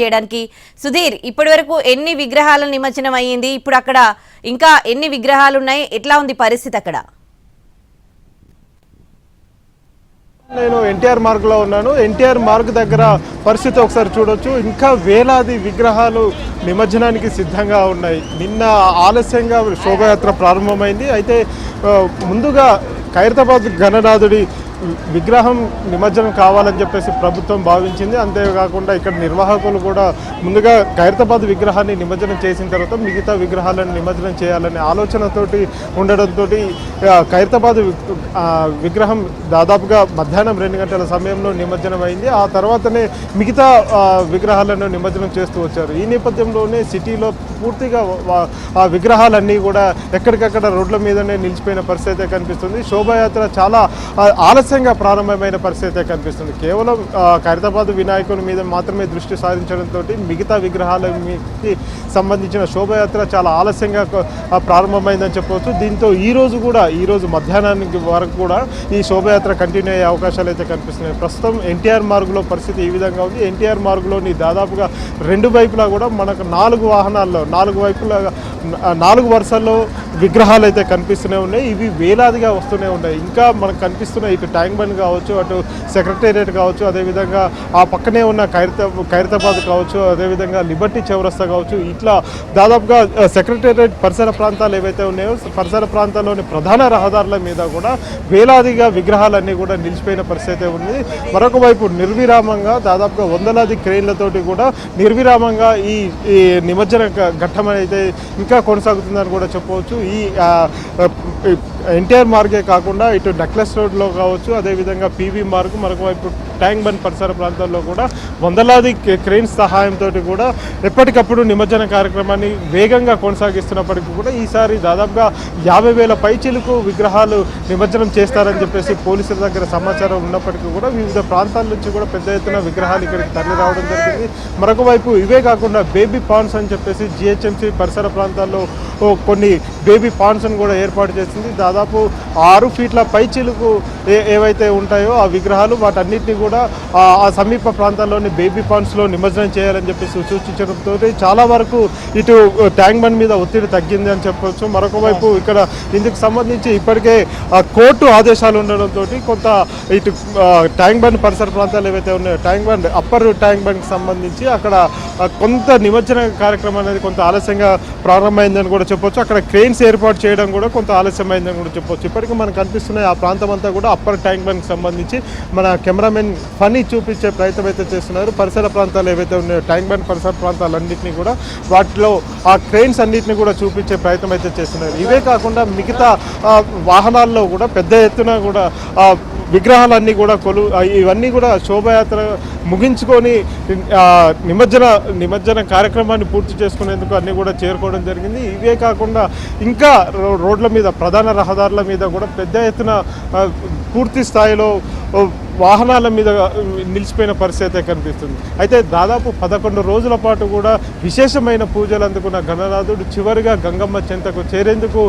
చేయడానికి సుధీర్ ఇప్పటి వరకు ఎన్ని విగ్రహాల నిమజ్జనం అయ్యింది, ఇప్పుడు అక్కడ ఇంకా ఎన్ని విగ్రహాలు ఉన్నాయి, ఎట్లా ఉంది పరిస్థితి అక్కడ? నేను ఎన్టీఆర్ మార్గ్ లో ఉన్నాను. ఎన్టీఆర్ మార్గ్ దగ్గర పరిస్థితి ఒకసారి చూడొచ్చు. ఇంకా వేలాది విగ్రహాలు నిమజ్జనానికి సిద్ధంగా ఉన్నాయి. నిన్న ఆలస్యంగా శోభయాత్ర ప్రారంభమైంది. అయితే ముందుగా ఖైరతాబాద్ గణనాథుడి విగ్రహం నిమజ్జనం కావాలని చెప్పేసి ప్రభుత్వం భావించింది. అంతేకాకుండా ఇక్కడ నిర్వాహకులు కూడా ముందుగా ఖైరతాబాద్ విగ్రహాన్ని నిమజ్జనం చేసిన తర్వాత మిగతా విగ్రహాలను నిమజ్జనం చేయాలనే ఆలోచనతోటి ఉండడంతో ఖైరతాబాద్ విగ్రహం దాదాపుగా మధ్యాహ్నం 2 గంటల సమయంలో నిమజ్జనం అయింది. ఆ తర్వాతనే మిగతా విగ్రహాలను నిమజ్జనం చేస్తూ వచ్చారు. ఈ నేపథ్యంలోనే సిటీలో పూర్తిగా ఆ విగ్రహాలన్నీ కూడా ఎక్కడికక్కడ రోడ్ల మీదనే నిలిచిపోయిన పరిస్థితి కనిపిస్తుంది. శోభాయాత్ర చాలా ఆలస్యంగా ప్రారంభమైన పరిస్థితి కనిపిస్తుంది. కేవలం ఖైరతాబాద్ వినాయకుని మీద మాత్రమే దృష్టి సారించడంతో మిగతా విగ్రహాలకి సంబంధించిన శోభయాత్ర చాలా ఆలస్యంగా ప్రారంభమైందని చెప్పవచ్చు. దీంతో ఈరోజు మధ్యాహ్నానికి వరకు కూడా ఈ శోభయాత్ర కంటిన్యూ అయ్యే అవకాశాలు అయితే కనిపిస్తున్నాయి. ప్రస్తుతం ఎన్టీఆర్ మార్గులో పరిస్థితి ఈ విధంగా ఉంది. ఎన్టీఆర్ మార్గులోని దాదాపుగా 2 వైపులా కూడా మనకు 4 వాహనాల్లో 4 వైపులా 4 వరుసల్లో విగ్రహాలు అయితే కనిపిస్తూనే ఉన్నాయి. ఇవి వేలాదిగా వస్తూనే ఉన్నాయి. ఇంకా మనకు కనిపిస్తున్న ఇటు ట్యాంక్ బండ్ కావచ్చు, అటు సెక్రటేరియట్ కావచ్చు, అదేవిధంగా ఆ పక్కనే ఉన్న ఖైరతాబాద్ కావచ్చు, అదేవిధంగా లిబర్టీ చౌరస్తా కావచ్చు, ఇట్లా దాదాపుగా సెక్రటేరియట్ పరిసర ప్రాంతాలు ఏవైతే ఉన్నాయో పరిసర ప్రాంతాల్లోని ప్రధాన రహదారుల మీద కూడా వేలాదిగా విగ్రహాలన్నీ కూడా నిలిచిపోయిన పరిస్థితి ఉంది. మరొక వైపు నిర్విరామంగా దాదాపుగా వందలాది క్రెయిన్లతోటి కూడా నిర్విరామంగా ఈ నిమజ్జన ఘట్టం అయితే ఇంకా కొనసాగుతుందని కూడా చెప్పవచ్చు. ఈ ఎన్టీఆర్ మార్గే కాకుండా ఇటు నెక్లెస్ రోడ్లో కావచ్చు, అదేవిధంగా పీవీ మార్గ్, మరొక వైపు ట్యాంక్ బండ్ పరిసర ప్రాంతాల్లో కూడా వందలాది క్రెయిన్స్ సహాయంతో కూడా ఎప్పటికప్పుడు నిమజ్జన కార్యక్రమాన్ని వేగంగా కొనసాగిస్తున్నప్పటికీ కూడా ఈసారి దాదాపుగా 50,000 పైచిలుకు విగ్రహాలు నిమజ్జనం చేస్తారని చెప్పేసి పోలీసుల దగ్గర సమాచారం ఉన్నప్పటికీ కూడా వివిధ ప్రాంతాల నుంచి కూడా పెద్ద ఎత్తున విగ్రహాలు ఇక్కడికి తరలి రావడం జరిగింది. మరొక వైపు ఇవే కాకుండా బేబీ పాండ్స్ అని చెప్పేసి జిహెచ్ఎంసీ పరిసర ప్రాంతాల్లో కొన్ని బేబీ పాండ్స్ను కూడా ఏర్పాటు చేసింది. దాదాపు 6 ఫీట్ల పైచిలుకు ఏవైతే ఉంటాయో ఆ విగ్రహాలు వాటన్నిటిని కూడా ఆ సమీప ప్రాంతాల్లోని బేబీ పాండ్స్లో నిమజ్జనం చేయాలని చెప్పేసి సూచించడంతో చాలా వరకు ఇటు ట్యాంక్ బండ్ మీద ఒత్తిడి తగ్గింది అని చెప్పవచ్చు. మరొక వైపు ఇక్కడ ఇందుకు సంబంధించి ఇప్పటికే కోర్టు ఆదేశాలు ఉండడంతో కొంత ఇటు ట్యాంక్ బండ్ పరిసర ప్రాంతాలు ఏవైతే ఉన్నాయో ట్యాంక్ బండ్ అప్పర్ ట్యాంక్ బండ్కి సంబంధించి అక్కడ కొంత నిమజ్జన కార్యక్రమం అనేది కొంత ఆలస్యంగా ప్రారంభమైందని కూడా చెప్పొచ్చు. అక్కడ క్రెయిన్స్ ఏర్పాటు చేయడం కూడా కొంత ఆలస్యమైందని కూడా చెప్పొచ్చు. ఇప్పటికీ మనకు కనిపిస్తున్నాయి ఆ ప్రాంతం అంతా కూడా అప్పర్ ట్యాంక్ బండ్కి సంబంధించి మన కెమెరామెన్ ఫనీ చూపించే ప్రయత్నం అయితే చేస్తున్నారు. పరిసర ప్రాంతాలు ఏవైతే ఉన్నాయో ట్యాంక్ బండ్ పరిసర ప్రాంతాలన్నింటినీ కూడా వాటిలో ఆ క్రెయిన్స్ అన్నింటినీ కూడా చూపించే ప్రయత్నం అయితే చేస్తున్నారు. ఇవే కాకుండా మిగతా వాహనాల్లో కూడా పెద్ద ఎత్తున కూడా విగ్రహాలన్నీ కూడా ఇవన్నీ కూడా శోభయాత్ర ముగించుకొని నిమజ్జన కార్యక్రమాన్ని పూర్తి చేసుకునేందుకు అన్నీ కూడా చేరుకోవడం జరిగింది. ఇవే కాకుండా ఇంకా రోడ్ల మీద ప్రధాన రహదారుల మీద కూడా పెద్ద ఎత్తున పూర్తి స్థాయిలో వాహనాల మీద నిలిచిపోయిన పరిస్థితి కనిపిస్తుంది. అయితే దాదాపు 11 రోజుల పాటు కూడా విశేషమైన పూజలు అందుకున్న గణనాథుడు చివరిగా గంగమ్మ చెంతకు చేరేందుకు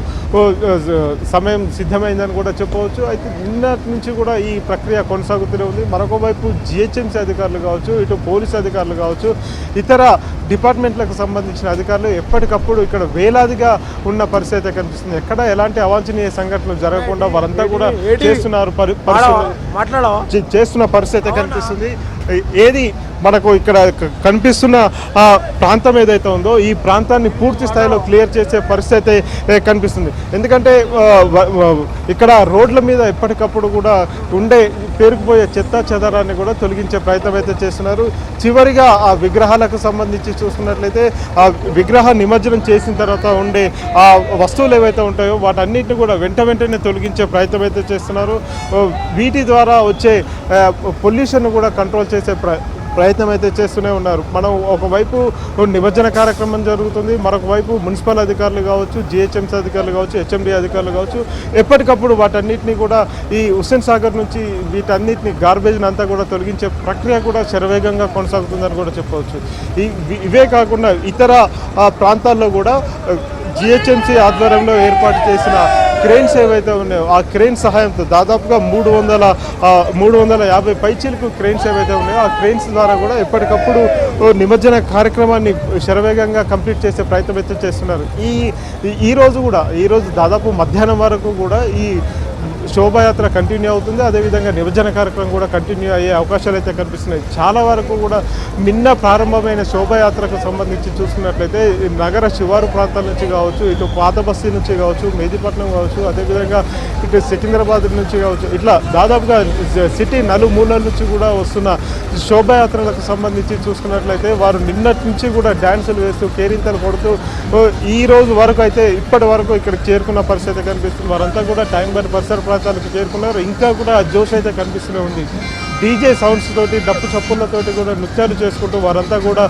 సమయం సిద్ధమైందని కూడా చెప్పవచ్చు. అయితే నిన్నటి నుంచి కూడా ఈ ప్రక్రియ కొనసాగుతూనే ఉంది. మరొక వైపు జిహెచ్ఎంసీ అధికారులు కావచ్చు, ఇటు పోలీసు అధికారులు కావచ్చు, ఇతర డిపార్ట్మెంట్లకు సంబంధించిన అధికారులు ఎప్పటికప్పుడు ఇక్కడ వేలాదిగా ఉన్న పరిస్థితి కనిపిస్తుంది. ఎక్కడ ఎలాంటి అవాంఛనీయ సంఘటనలు జరగకుండా వారంతా కూడా చేస్తున్న పరిస్థితి కనిపిస్తుంది. ఏది మనకు ఇక్కడ కనిపిస్తున్న ప్రాంతం ఏదైతే ఉందో ఈ ప్రాంతాన్ని పూర్తి స్థాయిలో క్లియర్ చేసే పరిస్థితి కనిపిస్తుంది. ఎందుకంటే ఇక్కడ రోడ్ల మీద ఎప్పటికప్పుడు కూడా ఉండే పేరుకుపోయే చెత్త చెదారాన్ని కూడా తొలగించే ప్రయత్నం అయితే చేస్తున్నారు. చివరిగా ఆ విగ్రహాలకు సంబంధించి చూసుకున్నట్లయితే ఆ విగ్రహ నిమజ్జనం చేసిన తర్వాత ఉండే ఆ వస్తువులు ఏవైతే ఉంటాయో వాటన్నిటిని కూడా వెంటనే తొలగించే ప్రయత్నం అయితే చేస్తున్నారు. వీటి ద్వారా వచ్చే పొల్యూషన్ కూడా కంట్రోల్ చేసే ప్రయత్నం అయితే చేస్తూనే ఉన్నారు. మనం ఒకవైపు నిమజ్జన కార్యక్రమం జరుగుతుంది, మరొక వైపు మున్సిపల్ అధికారులు కావచ్చు, జిహెచ్ఎంసీ అధికారులు కావచ్చు, హెచ్ఎండి అధికారులు కావచ్చు ఎప్పటికప్పుడు వాటన్నిటిని కూడా ఈ హుస్సేన్ సాగర్ నుంచి వీటన్నిటిని గార్బేజ్ని అంతా కూడా తొలగించే ప్రక్రియ కూడా శరవేగంగా కొనసాగుతుందని కూడా చెప్పవచ్చు. ఇవే కాకుండా ఇతర ప్రాంతాల్లో కూడా జిహెచ్ఎంసీ ఆధ్వర్యంలో ఏర్పాటు చేసిన క్రెయిన్స్ ఏవైతే ఉన్నాయో ఆ క్రెయిన్ సహాయంతో దాదాపుగా 350 పైచీలకు క్రెయిన్స్ ఏవైతే ఉన్నాయో ఆ క్రెయిన్స్ ద్వారా కూడా ఎప్పటికప్పుడు నిమజ్జన కార్యక్రమాన్ని శరవేగంగా కంప్లీట్ చేసే ప్రయత్నం అయితే చేస్తున్నారు. ఈ రోజు దాదాపు మధ్యాహ్నం వరకు కూడా ఈ శోభాయాత్ర కంటిన్యూ అవుతుంది. అదేవిధంగా నిమజ్జన కార్యక్రమం కూడా కంటిన్యూ అయ్యే అవకాశాలు అయితే కనిపిస్తున్నాయి. చాలా వరకు కూడా నిన్న ప్రారంభమైన శోభాయాత్రకు సంబంధించి చూసుకున్నట్లయితే నగర శివారు ప్రాంతాల నుంచి కావచ్చు, ఇటు పాత బస్తీ నుంచి కావచ్చు, మెహదీపట్నం కావచ్చు, అదేవిధంగా ఇటు సికింద్రాబాద్ నుంచి కావచ్చు, ఇట్లా దాదాపుగా సిటీ నలుమూలల నుంచి కూడా వస్తున్న శోభాయాత్రలకు సంబంధించి చూసుకున్నట్లయితే వారు నిన్నటి నుంచి కూడా డ్యాన్సులు వేస్తూ కేరింతలు కొడుతూ ఈ రోజు వరకు అయితే ఇప్పటి వరకు ఇక్కడికి చేరుకున్న పరిస్థితి కనిపిస్తుంది. వారంతా కూడా ట్యాంక్ బండ్ పరిసర ప్రాంతాలకు చేరుకున్నారు. ఇంకా కూడా జోష్ అయితే కనిపిస్తూనే ఉంది. డీజే సౌండ్స్ తోటి డప్పు చప్పులతోటి కూడా నృత్యాలు చేసుకుంటూ వారంతా కూడా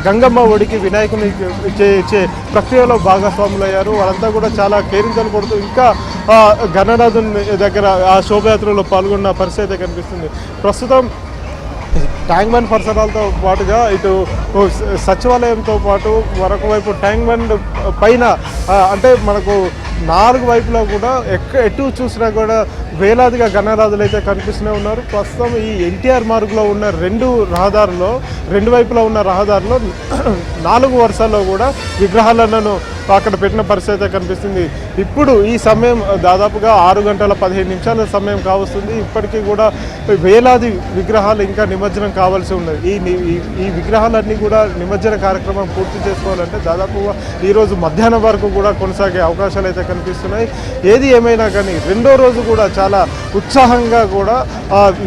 గంగమ్మ ఒడికి వినాయకుని ఇచ్చే ప్రక్రియలో భాగస్వాములు అయ్యారు. వారంతా కూడా చాలా కేరింతలు కొడుతూ ఇంకా గణనాథుని దగ్గర ఆ శోభయాత్రలో పాల్గొన్న పరిస్థితి కనిపిస్తుంది. ప్రస్తుతం ట్యాంక్ బండ్ పరిసరాలతో పాటుగా ఇటు సచివాలయంతో పాటు మరొక వైపు ట్యాంక్ బండ్ పైన అంటే మనకు 4 వైపులా కూడా ఎటు చూసినా కూడా వేలాదిగా గణనాథులు అయితే కనిపిస్తూనే ఉన్నారు. ప్రస్తుతం ఈ ఎన్టీఆర్ మార్గులో ఉన్న రెండు వైపులా ఉన్న రహదారిలో 4 వరుసల్లో కూడా విగ్రహాలను అక్కడ పెట్టిన పరిస్థితి కనిపిస్తుంది. ఇప్పుడు ఈ సమయం దాదాపుగా 6:15 సమయం కావస్తుంది. ఇప్పటికీ కూడా వేలాది విగ్రహాలు ఇంకా నిమజ్జనం కావాల్సి ఉన్నది. ఈ విగ్రహాలన్నీ కూడా నిమజ్జన కార్యక్రమం పూర్తి చేసుకోవాలంటే దాదాపుగా ఈరోజు మధ్యాహ్నం వరకు కూడా కొనసాగే అవకాశాలు అయితే కనిపిస్తున్నాయి. ఏది ఏమైనా కానీ రెండో రోజు కూడా చాలా ఉత్సాహంగా కూడా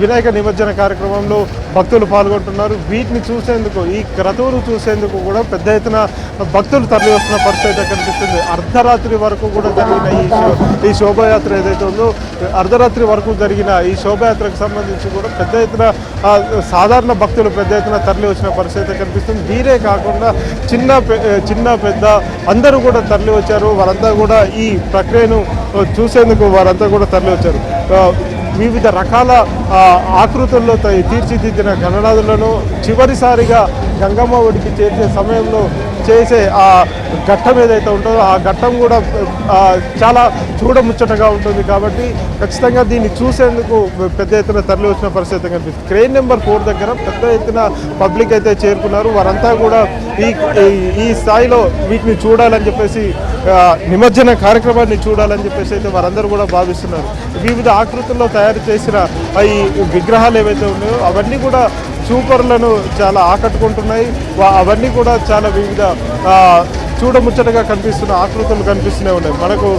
వినాయక నిమజ్జన కార్యక్రమంలో భక్తులు పాల్గొంటున్నారు. వీటిని చూసేందుకు ఈ క్రతువును చూసేందుకు కూడా పెద్ద ఎత్తున భక్తులు తరలి వస్తున్న పరిస్థితి కనిపిస్తుంది. అర్ధరాత్రి వరకు కూడా జరిగిన ఈ శోభాయాత్ర ఏదైతే ఉందో అర్ధరాత్రి వరకు జరిగిన ఈ శోభాయాత్రకు సంబంధించి కూడా పెద్ద ఎత్తున సాధారణ భక్తులు పెద్ద ఎత్తున తరలి వచ్చిన పరిస్థితి కనిపిస్తుంది. వీరే కాకుండా చిన్న పెద్ద అందరూ కూడా తరలి వచ్చారు. వారంతా కూడా ఈ ప్రక్రియను చూసేందుకు వారంతా కూడా తరలి వచ్చారు. వివిధ రకాల ఆకృతుల్లో తీర్చిదిద్దిన గణనాథులను చివరిసారిగా గంగమ్మ ఒడికి చేర్చే సమయంలో చేసే ఆ ఘట్టం ఏదైతే ఉంటుందో ఆ ఘట్టం కూడా చాలా చూడముచ్చటగా ఉంటుంది. కాబట్టి ఖచ్చితంగా దీన్ని చూసేందుకు పెద్ద ఎత్తున తరలి వచ్చిన పరిస్థితి కనిపిస్తుంది. క్రెయిన్ నెంబర్ 4 దగ్గర పెద్ద ఎత్తున పబ్లిక్ అయితే చేరుకున్నారు. వారంతా కూడా ఈ స్థాయిలో వీటిని చూడాలని చెప్పేసి నిమజ్జన కార్యక్రమాన్ని చూడాలని చెప్పేసి అయితే వారందరూ కూడా భావిస్తున్నారు. వివిధ ఆకృతుల్లో తయారు చేసిన ఈ విగ్రహాలు ఏవైతే ఉన్నాయో అవన్నీ కూడా చూపరులను చాలా ఆకట్టుకుంటున్నాయి. అవన్నీ కూడా చాలా వివిధ చూడముచ్చటగా కనిపిస్తున్న ఆకృతులు కనిపిస్తూనే ఉన్నాయి. మనకు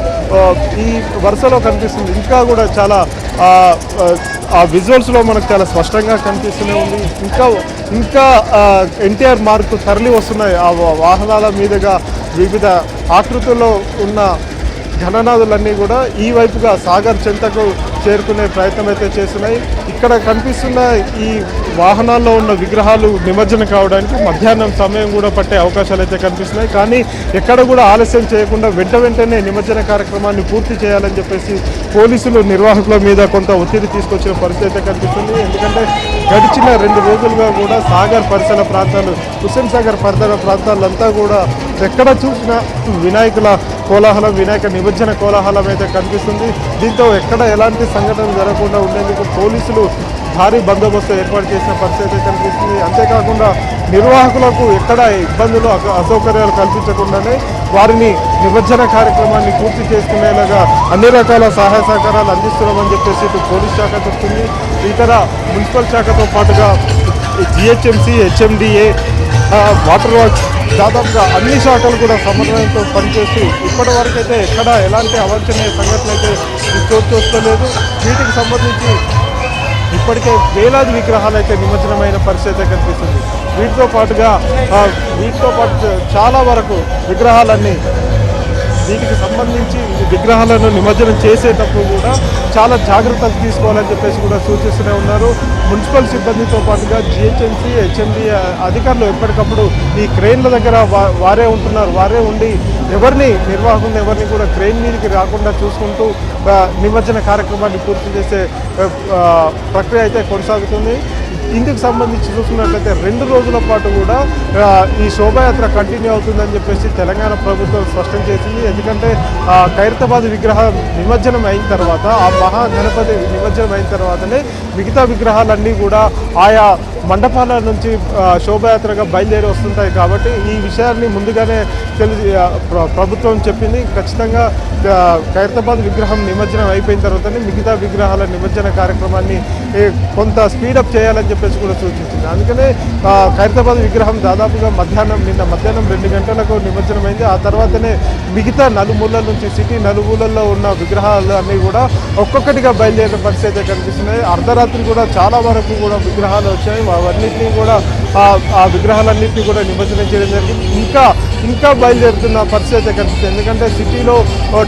ఈ వరుసలో కనిపిస్తుంది. ఇంకా కూడా చాలా ఆ విజువల్స్లో మనకు చాలా స్పష్టంగా కనిపిస్తూనే ఉంది. ఇంకా ఎన్టీఆర్ మార్కు తరలి వస్తున్నాయి. ఆ వాహనాల మీదుగా వివిధ ఆకృతుల్లో ఉన్న గణనాథులన్నీ కూడా ఈ వైపుగా సాగర్ చెంతకు చేరుకునే ప్రయత్నం అయితే చేస్తున్నాయి. ఇక్కడ కనిపిస్తున్న ఈ వాహనాల్లో ఉన్న విగ్రహాలు నిమజ్జనం కావడానికి మధ్యాహ్నం సమయం కూడా పట్టే అవకాశాలు అయితే కనిపిస్తున్నాయి. కానీ ఎక్కడ కూడా ఆలస్యం చేయకుండా వెంటనే నిమజ్జన కార్యక్రమాన్ని పూర్తి చేయాలని చెప్పేసి పోలీసులు నిర్వాహకుల మీద కొంత ఒత్తిడి తీసుకొచ్చిన పరిస్థితి అయితే కనిపిస్తుంది. ఎందుకంటే గడిచిన 2 రోజులుగా కూడా సాగర్ పరిసర ప్రాంతాలు, హుస్సేన్ సాగర్ పరిసర ప్రాంతాలంతా కూడా ఎక్కడ చూసినా వినాయకుల కోలాహలం, వినాయక నిమజ్జన కోలాహలం అయితే కనిపిస్తుంది. దీంతో ఎక్కడ ఎలాంటి సంఘటన జరగకుండా ఉండేందుకు పోలీసులు భారీ బందోబస్తు ఏర్పాటు చేసిన పరిస్థితి కనిపిస్తుంది. అంతేకాకుండా నిర్వాహకులకు ఎక్కడ ఇబ్బందులు, అసౌకర్యాలు కల్పించకుండానే వారిని నిమజ్జన కార్యక్రమాన్ని పూర్తి చేసుకునేలాగా అన్ని రకాల సహాయ సహకారాలు అందిస్తున్నామని చెప్పేసి ఇటు పోలీస్ శాఖ చెప్తుంది. ఇతర మున్సిపల్ శాఖతో పాటుగా జిహెచ్ఎంసీ, హెచ్ఎండిఏ, వాటర్ వర్క్స్ దాదాపుగా అన్ని శాఖలు కూడా సమన్వయంతో పనిచేస్తూ ఇప్పటి వరకు అయితే ఎక్కడ ఎలాంటి అవాంఛనీయ సంఘటనలు అయితే చోటు చేసుకోలేదు. వీటికి సంబంధించి ఇప్పటికే వేలాది విగ్రహాలు అయితే నిమజ్జనమైన పరిస్థితి కనిపిస్తుంది. వీటితో పాటు చాలా వరకు విగ్రహాలన్నీ వీటికి సంబంధించి విగ్రహాలను నిమజ్జనం చేసేటప్పుడు కూడా చాలా జాగ్రత్తలు తీసుకోవాలని చెప్పేసి కూడా సూచిస్తూనే ఉన్నారు. మున్సిపల్ సిబ్బందితో పాటుగా జిహెచ్ఎంసీ, హెచ్ఎండి అధికారులు ఎప్పటికప్పుడు ఈ క్రెయిన్ల దగ్గర వారే ఉంటున్నారు. వారే ఉండి నిర్వాహకులను ఎవరిని కూడా క్రెయిన్ మీదకి రాకుండా చూసుకుంటూ నిమజ్జన కార్యక్రమాన్ని పూర్తి చేసే ప్రక్రియ అయితే కొనసాగుతుంది. ఇందుకు సంబంధించి చూసుకున్నట్లయితే 2 రోజుల పాటు కూడా ఈ శోభాయాత్ర కంటిన్యూ అవుతుందని చెప్పేసి తెలంగాణ ప్రభుత్వం స్పష్టం చేసింది. ఎందుకంటే ఖైరతాబాద్ విగ్రహం నిమజ్జనం అయిన తర్వాత, ఆ మహాగణపతి నిమజ్జనం అయిన తర్వాతనే మిగతా విగ్రహాలన్నీ కూడా ఆయా మండపాల నుంచి శోభాయాత్రగా బయలుదేరి వస్తుంటాయి. కాబట్టి ఈ విషయాన్ని ముందుగానే ప్రభుత్వం చెప్పింది. ఖచ్చితంగా ఖైరతాబాద్ విగ్రహం నిమజ్జనం అయిపోయిన తర్వాతనే మిగతా విగ్రహాల నిమజ్జన కార్యక్రమాన్ని కొంత స్పీడప్ చేయాలని చెప్పేసి కూడా సూచించింది. అందుకనే ఖైరతాబాద్ విగ్రహం దాదాపుగా నిన్న మధ్యాహ్నం 2 గంటలకు నిమజ్జనం అయింది. ఆ తర్వాతనే మిగతా నలుమూలల నుంచి సిటీ నలుమూలల్లో ఉన్న విగ్రహాలు అన్నీ కూడా ఒక్కొక్కటిగా బయలుదేరిన పరిస్థితి కనిపిస్తున్నాయి. అర్ధరాత్రి కూడా చాలా వరకు కూడా విగ్రహాలు వచ్చాయి. అవన్నింటినీ కూడా ఆ విగ్రహాలన్నింటినీ కూడా నిమజ్జనం చేయడం జరిగింది. ఇంకా బయలుదేరుతున్న పరిస్థితి అయితే కనిపిస్తుంది. ఎందుకంటే సిటీలో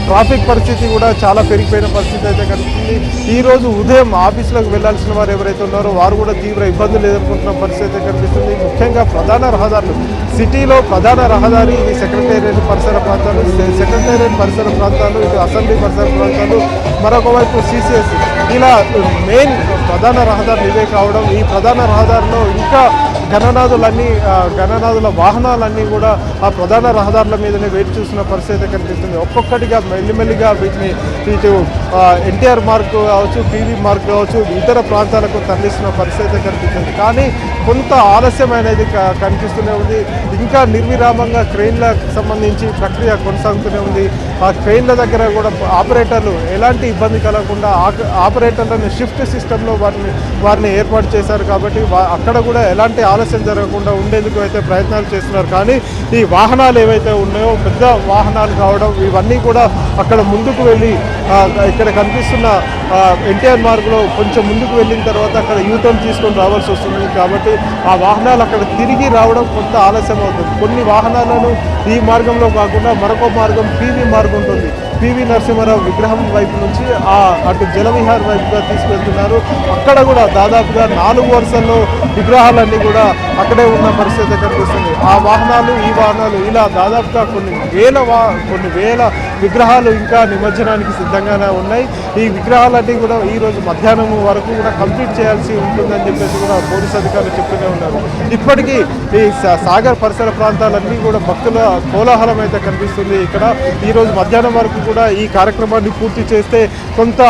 ట్రాఫిక్ పరిస్థితి కూడా చాలా పెరిగిపోయిన పరిస్థితి అయితే కనిపిస్తుంది. ఈరోజు ఉదయం ఆఫీసులకు వెళ్లాల్సిన వారు ఎవరైతే ఉన్నారో వారు కూడా తీవ్ర ఇబ్బందులు ఎదుర్కొంటున్న పరిస్థితి అయితే కనిపిస్తుంది. ముఖ్యంగా ప్రధాన రహదారులు, సిటీలో ప్రధాన రహదారి ఇది సెక్రటేరియట్ పరిసర ప్రాంతాలు, సెక్రటేరియట్ పరిసర ప్రాంతాలు, ఇటు అసెంబ్లీ పరిసర ప్రాంతాలు, మరొక వైపు సిసిఎస్, ఇలా మెయిన్ ప్రధాన రహదారులు ఇవే కావడం, ఈ ప్రధాన రహదారిలో ఇంకా గణనాథుల వాహనాలన్నీ కూడా ఆ ప్రధాన రహదారుల మీదనే వెయిట్ చూస్తున్న పరిస్థితి కనిపిస్తుంది. ఒక్కొక్కటిగా మెల్లిమెల్లిగా వీటిని ఇటు ఎన్టీఆర్ మార్గ్ కావచ్చు, పీవీ మార్గ్ కావచ్చు, ఇతర ప్రాంతాలకు తరలిస్తున్న పరిస్థితి కనిపిస్తుంది. కానీ కొంత ఆలస్యం అనేది కనిపిస్తూనే ఉంది. ఇంకా నిర్విరామంగా క్రెయిన్లకు సంబంధించి ప్రక్రియ కొనసాగుతూనే ఉంది. ఆ క్రెయిన్ల దగ్గర కూడా ఆపరేటర్లు ఎలాంటి ఇబ్బంది కలగకుండా ఆపరేటర్లను షిఫ్ట్ సిస్టంలో వారిని ఏర్పాటు చేశారు. కాబట్టి అక్కడ కూడా ఎలాంటి ఆలస్యం జరగకుండా ఉండేందుకు అయితే ప్రయత్నాలు చేస్తున్నారు. కానీ ఈ వాహనాలు ఏవైతే ఉన్నాయో పెద్ద వాహనాలు కావడం, ఇవన్నీ కూడా అక్కడ ముందుకు వెళ్ళి ఇక్కడ కనిపిస్తున్న ఎన్టీఆర్ మార్గ్లో కొంచెం ముందుకు వెళ్ళిన తర్వాత అక్కడ యూటర్న్ తీసుకొని రావాల్సి వస్తుంది. కాబట్టి ఆ వాహనాలు అక్కడ తిరిగి రావడం కొంత ఆలస్యం అవుతుంది. కొన్ని వాహనాలను ఈ మార్గంలో కాకుండా మరొక మార్గం పీవీ మార్గం ఉంటుంది. పివి నరసింహారావు విగ్రహం వైపు నుంచి అటు జలవిహార్ వైపుగా తీసుకెళ్తున్నారు. అక్కడ కూడా దాదాపుగా 4 వరుసల్లో విగ్రహాలన్నీ కూడా అక్కడే ఉన్న పరిస్థితి కనిపిస్తుంది. ఆ వాహనాలు ఈ వాహనాలు ఇలా దాదాపుగా కొన్ని వేల విగ్రహాలు ఇంకా నిమజ్జనానికి సిద్ధంగానే ఉన్నాయి. ఈ విగ్రహాలన్నీ కూడా ఈరోజు మధ్యాహ్నం వరకు కూడా కంప్లీట్ చేయాల్సి ఉంటుందని చెప్పేసి కూడా పోలీసు అధికారులు చెప్తూనే ఉన్నారు. ఇప్పటికీ ఈ సాగర్ పరిసర ప్రాంతాలన్నీ కూడా భక్తుల కోలాహలం అయితే కనిపిస్తుంది. ఇక్కడ ఈరోజు మధ్యాహ్నం వరకు కూడా ఈ కార్యక్రమాన్ని పూర్తి చేస్తే కొంత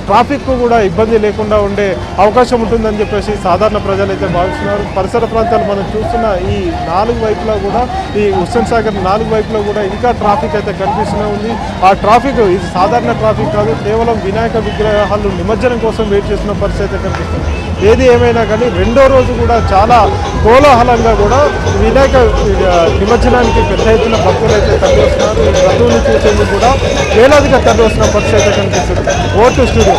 ట్రాఫిక్ కూడా ఇబ్బంది లేకుండా ఉండే అవకాశం ఉంటుందని చెప్పేసి సాధారణ ప్రజలు అయితే భావిస్తున్నారు. పరిసర ప్రాంతాలు మనం చూస్తున్న ఈ 4 వైపులా కూడా, ఈ హుస్సేన్ సాగర్ 4 వైపులా కూడా ఇంకా ట్రాఫిక్ అయితే కనిపిస్తూనే ఉంది. ఆ ట్రాఫిక్ ఇది సాధారణ ట్రాఫిక్ కాదు, కేవలం వినాయక విగ్రహాలు నిమజ్జనం కోసం వెయిట్ చేస్తున్న పరిస్థితి కనిపిస్తుంది. ఏది ఏమైనా కానీ 2వ రోజు కూడా చాలా కోలాహలంగా కూడా వినాయక నిమజ్జనానికి పెద్ద ఎత్తున భక్తులు అయితే తరలి వస్తున్నారు. ఈ క్రతువును చూసేందుకు కూడా వేలాదిగా తరలి వస్తున్న పరిస్థితి అయితే కనిపిస్తుంది. Vote studio.